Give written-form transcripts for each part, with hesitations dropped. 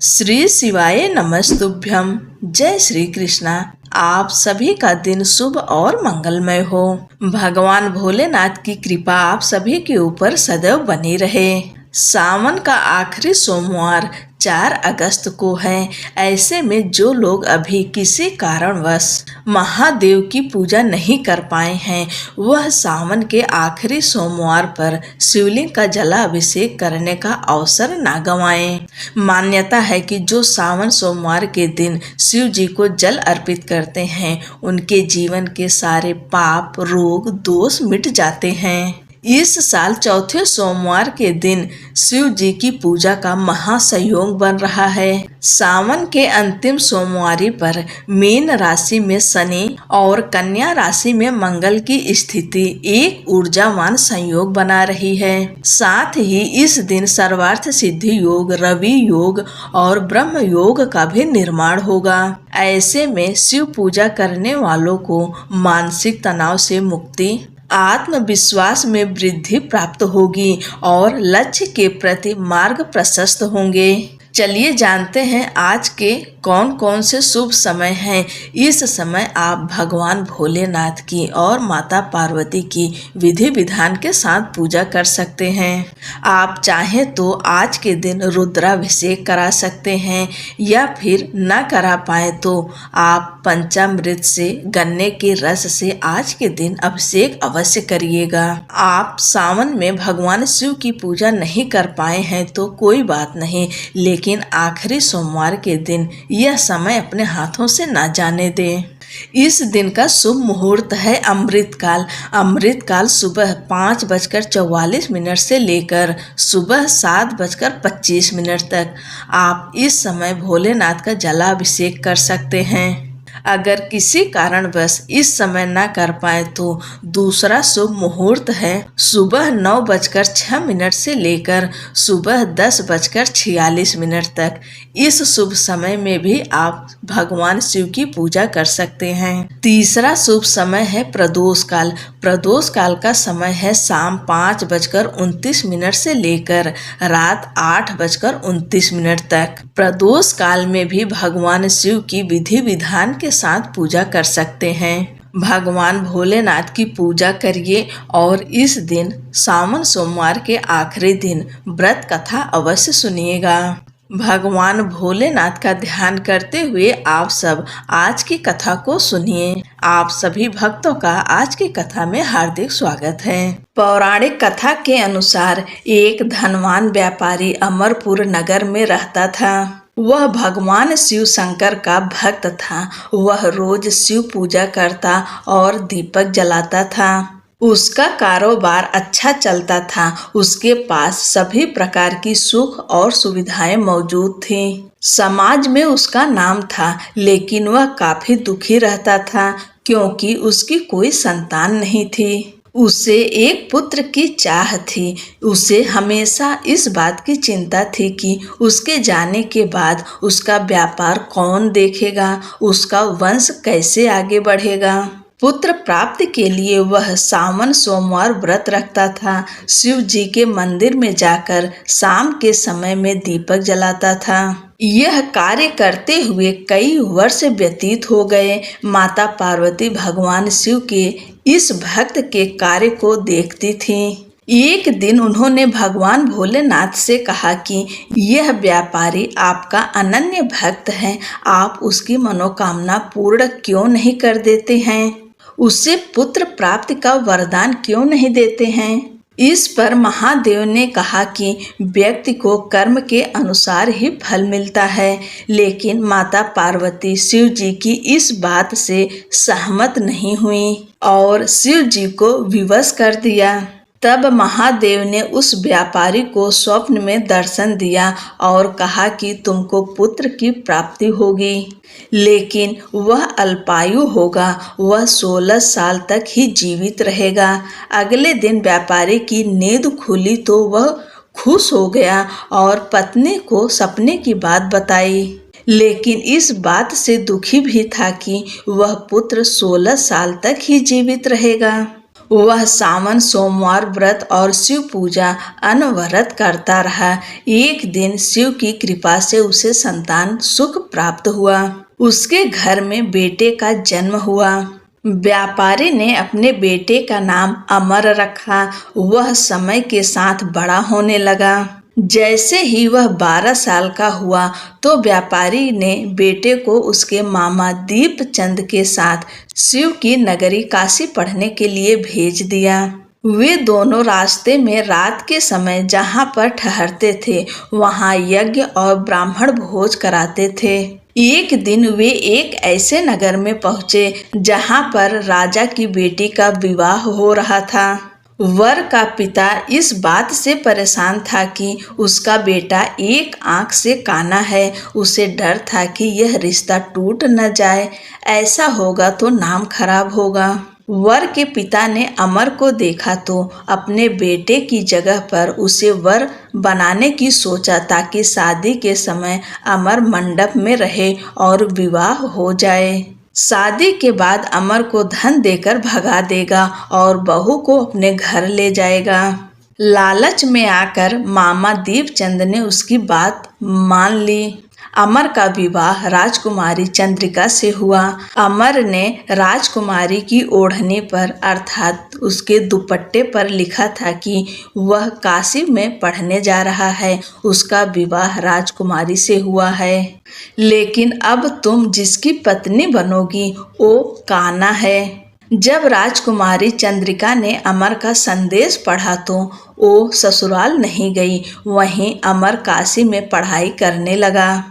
श्री शिवाय नमस्तुभ्यम। जय श्री कृष्णा। आप सभी का दिन शुभ और मंगलमय हो। भगवान भोलेनाथ की कृपा आप सभी के ऊपर सदैव बनी रहे। सावन का आखिरी सोमवार 4 अगस्त को है। ऐसे में जो लोग अभी किसी कारणवश महादेव की पूजा नहीं कर पाए हैं, वह सावन के आखिरी सोमवार पर शिवलिंग का जलाभिषेक करने का अवसर ना गंवाएं। मान्यता है कि जो सावन सोमवार के दिन शिव जी को जल अर्पित करते हैं, उनके जीवन के सारे पाप, रोग, दोष मिट जाते हैं। इस साल चौथे सोमवार के दिन शिव जी की पूजा का महासंयोग बन रहा है। सावन के अंतिम सोमवारी पर मीन राशि में शनि और कन्या राशि में मंगल की स्थिति एक ऊर्जावान संयोग बना रही है। साथ ही इस दिन सर्वार्थ सिद्धि योग, रवि योग और ब्रह्म योग का भी निर्माण होगा। ऐसे में शिव पूजा करने वालों को मानसिक तनाव से मुक्ति, आत्मविश्वास में वृद्धि प्राप्त होगी और लक्ष्य के प्रति मार्ग प्रशस्त होंगे। चलिए जानते हैं आज के कौन कौन से शुभ समय हैं। इस समय आप भगवान भोलेनाथ की और माता पार्वती की विधि विधान के साथ पूजा कर सकते हैं। आप चाहें तो आज के दिन रुद्राभिषेक करा सकते हैं, या फिर न करा पाए तो आप पंचामृत से, गन्ने के रस से आज के दिन अभिषेक अवश्य करिएगा। आप सावन में भगवान शिव की पूजा नहीं कर पाए हैं तो कोई बात नहीं, लेकिन आखिरी सोमवार के दिन यह समय अपने हाथों से ना जाने दें। इस दिन का शुभ मुहूर्त है अमृतकाल। अमृतकाल सुबह 5:44 से लेकर सुबह 7:25 तक। आप इस समय भोलेनाथ का जलाभिषेक कर सकते हैं। अगर किसी कारणवश इस समय ना कर पाए तो दूसरा शुभ मुहूर्त है सुबह 9:06 से लेकर सुबह 10:46 तक। इस शुभ समय में भी आप भगवान शिव की पूजा कर सकते हैं। तीसरा शुभ समय है प्रदोष काल। प्रदोष काल का समय है शाम 5:29 से लेकर रात 8:29 तक। प्रदोष काल में भी भगवान शिव की विधि विधान के साथ पूजा कर सकते हैं। भगवान भोलेनाथ की पूजा करिए और इस दिन सावन सोमवार के आखिरी दिन व्रत कथा अवश्य सुनिएगा। भगवान भोलेनाथ का ध्यान करते हुए आप सब आज की कथा को सुनिए। आप सभी भक्तों का आज की कथा में हार्दिक स्वागत है। पौराणिक कथा के अनुसार एक धनवान व्यापारी अमरपुर नगर में रहता था। वह भगवान शिव शंकर का भक्त था। वह रोज शिव पूजा करता और दीपक जलाता था। उसका कारोबार अच्छा चलता था। उसके पास सभी प्रकार की सुख और सुविधाएं मौजूद थीं। समाज में उसका नाम था, लेकिन वह काफी दुखी रहता था क्योंकि उसकी कोई संतान नहीं थी। उसे एक पुत्र की चाह थी। उसे हमेशा इस बात की चिंता थी कि उसके जाने के बाद उसका व्यापार कौन देखेगा, उसका वंश कैसे आगे बढ़ेगा। पुत्र प्राप्ति के लिए वह सावन सोमवार व्रत रखता था। शिव जी के मंदिर में जाकर शाम के समय में दीपक जलाता था। यह कार्य करते हुए कई वर्ष व्यतीत हो गए। माता पार्वती भगवान शिव के इस भक्त के कार्य को देखती थीं। एक दिन उन्होंने भगवान भोलेनाथ से कहा कि यह व्यापारी आपका अनन्य भक्त है, आप उसकी मनोकामना पूर्ण क्यों नहीं कर देते हैं? उसे पुत्र प्राप्ति का वरदान क्यों नहीं देते हैं? इस पर महादेव ने कहा कि व्यक्ति को कर्म के अनुसार ही फल मिलता है, लेकिन माता पार्वती शिव जी की इस बात से सहमत नहीं हुई और शिव जी को विवश कर दिया। तब महादेव ने उस व्यापारी को स्वप्न में दर्शन दिया और कहा कि तुमको पुत्र की प्राप्ति होगी, लेकिन वह अल्पायु होगा। वह 16 साल तक ही जीवित रहेगा। अगले दिन व्यापारी की नींद खुली तो वह खुश हो गया और पत्नी को सपने की बात बताई, लेकिन इस बात से दुखी भी था कि वह पुत्र 16 साल तक ही जीवित रहेगा। वह सावन सोमवार व्रत और शिव पूजा अनवरत करता रहा। एक दिन शिव की कृपा से उसे संतान सुख प्राप्त हुआ। उसके घर में बेटे का जन्म हुआ। व्यापारी ने अपने बेटे का नाम अमर रखा। वह समय के साथ बड़ा होने लगा। जैसे ही वह 12 साल का हुआ तो व्यापारी ने बेटे को उसके मामा दीपचंद के साथ शिव की नगरी काशी पढ़ने के लिए भेज दिया। वे दोनों रास्ते में रात के समय जहाँ पर ठहरते थे वहाँ यज्ञ और ब्राह्मण भोज कराते थे। एक दिन वे एक ऐसे नगर में पहुँचे जहाँ पर राजा की बेटी का विवाह हो रहा था। वर का पिता इस बात से परेशान था कि उसका बेटा एक आंख से काना है। उसे डर था कि यह रिश्ता टूट न जाए, ऐसा होगा तो नाम खराब होगा। वर के पिता ने अमर को देखा तो अपने बेटे की जगह पर उसे वर बनाने की सोचा ताकि शादी के समय अमर मंडप में रहे और विवाह हो जाए। शादी के बाद अमर को धन देकर भगा देगा और बहू को अपने घर ले जाएगा। लालच में आकर मामा दीपचंद ने उसकी बात मान ली। अमर का विवाह राजकुमारी चंद्रिका से हुआ। अमर ने राजकुमारी की ओढ़नी पर अर्थात उसके दुपट्टे पर लिखा था कि वह काशी में पढ़ने जा रहा है। उसका विवाह राजकुमारी से हुआ है, लेकिन अब तुम जिसकी पत्नी बनोगी वो काना है। जब राजकुमारी चंद्रिका ने अमर का संदेश पढ़ा तो वो ससुराल नहीं गई, वहीं अमर काशी में पढ़ाई करने लगा।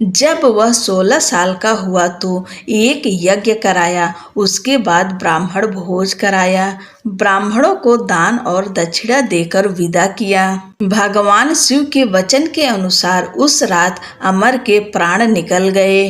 जब वह 16 साल का हुआ तो एक यज्ञ कराया। उसके बाद ब्राह्मण भोज कराया। ब्राह्मणों को दान और दक्षिणा देकर विदा किया। भगवान शिव के वचन के अनुसार उस रात अमर के प्राण निकल गए।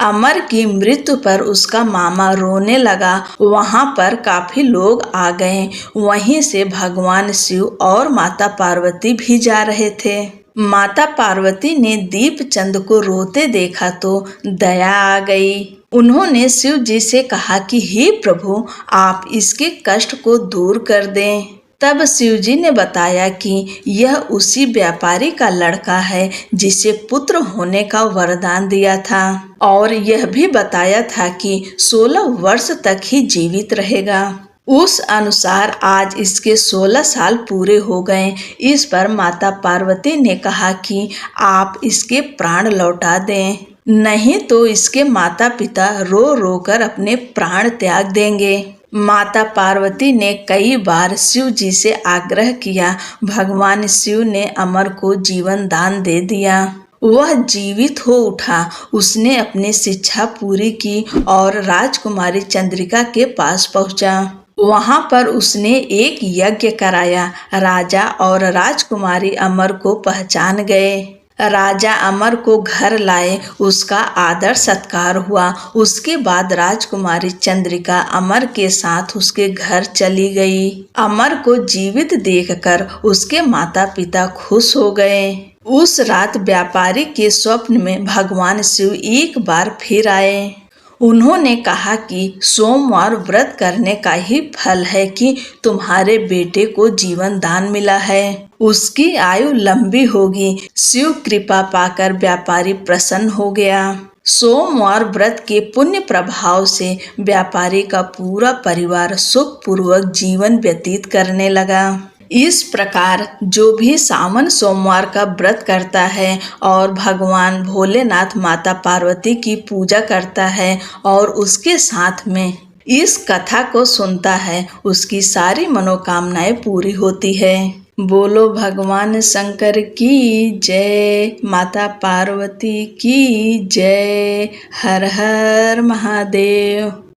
अमर की मृत्यु पर उसका मामा रोने लगा। वहां पर काफी लोग आ गए। वहीं से भगवान शिव और माता पार्वती भी जा रहे थे। माता पार्वती ने दीपचंद को रोते देखा तो दया आ गई। उन्होंने शिव जी से कहा कि हे प्रभु, आप इसके कष्ट को दूर कर दें। तब शिव जी ने बताया कि यह उसी व्यापारी का लड़का है जिसे पुत्र होने का वरदान दिया था, और यह भी बताया था कि 16 वर्ष तक ही जीवित रहेगा। उस अनुसार आज इसके 16 साल पूरे हो गए। इस पर माता पार्वती ने कहा कि आप इसके प्राण लौटा दें, नहीं तो इसके माता पिता रो रो कर अपने प्राण त्याग देंगे। माता पार्वती ने कई बार शिव जी से आग्रह किया। भगवान शिव ने अमर को जीवन दान दे दिया। वह जीवित हो उठा। उसने अपनी शिक्षा पूरी की और राजकुमारी चंद्रिका के पास पहुंचा। वहां पर उसने एक यज्ञ कराया। राजा और राजकुमारी अमर को पहचान गए। राजा अमर को घर लाए। उसका आदर सत्कार हुआ। उसके बाद राजकुमारी चंद्रिका अमर के साथ उसके घर चली गई। अमर को जीवित देखकर उसके माता पिता खुश हो गए। उस रात व्यापारी के स्वप्न में भगवान शिव एक बार फिर आए। उन्होंने कहा कि सोमवार व्रत करने का ही फल है कि तुम्हारे बेटे को जीवन दान मिला है। उसकी आयु लंबी होगी। शिव कृपा पाकर व्यापारी प्रसन्न हो गया। सोमवार व्रत के पुण्य प्रभाव से व्यापारी का पूरा परिवार सुखपूर्वक जीवन व्यतीत करने लगा। इस प्रकार जो भी सावन सोमवार का व्रत करता है और भगवान भोलेनाथ माता पार्वती की पूजा करता है और उसके साथ में इस कथा को सुनता है, उसकी सारी मनोकामनाएं पूरी होती है। बोलो भगवान शंकर की जय, माता पार्वती की जय। हर हर महादेव।